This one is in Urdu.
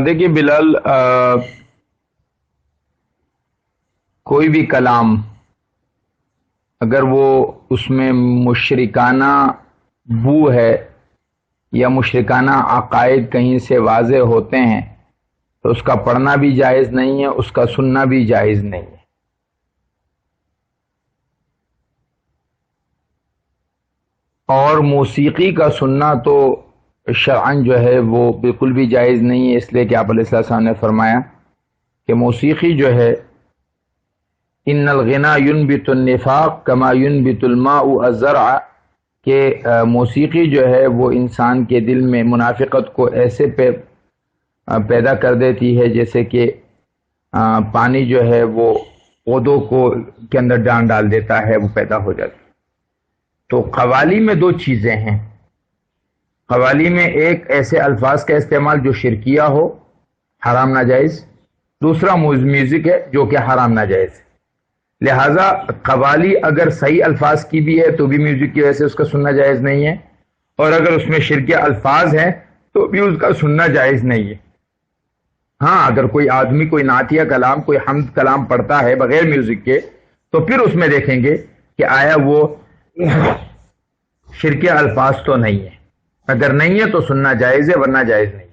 دیکھیے بلال، کوئی بھی کلام اگر وہ اس میں مشرکانہ بو ہے یا مشرکانہ عقائد کہیں سے واضح ہوتے ہیں تو اس کا پڑھنا بھی جائز نہیں ہے، اس کا سننا بھی جائز نہیں ہے۔ اور موسیقی کا سننا تو شرعاً جو ہے وہ بالکل بھی جائز نہیں ہے، اس لیے کہ آپ علیہ السلام نے فرمایا کہ موسیقی جو ہے ان الغنا ينبت النفاق كما ينبت الماء الزرع، کہ موسیقی جو ہے وہ انسان کے دل میں منافقت کو ایسے پیدا کر دیتی ہے جیسے کہ پانی جو ہے وہ پودوں کو کے اندر جان ڈال دیتا ہے، وہ پیدا ہو جاتی ہے۔ تو قوالی میں دو چیزیں ہیں۔ قوالی میں ایک ایسے الفاظ کا استعمال جو شرکیہ ہو، حرام ناجائز، دوسرا میوزک ہے جو کہ حرام ناجائز ہے۔ لہٰذا قوالی اگر صحیح الفاظ کی بھی ہے تو بھی میوزک کی وجہ سے اس کا سننا جائز نہیں ہے، اور اگر اس میں شرکیہ الفاظ ہیں تو بھی اس کا سننا جائز نہیں ہے۔ ہاں، اگر کوئی آدمی کوئی نعتیہ کلام، کوئی حمد کلام پڑھتا ہے بغیر میوزک کے تو پھر اس میں دیکھیں گے کہ آیا وہ شرکیہ الفاظ تو نہیں ہے، اگر نہیں ہے تو سننا جائز ہے ورنہ جائز نہیں۔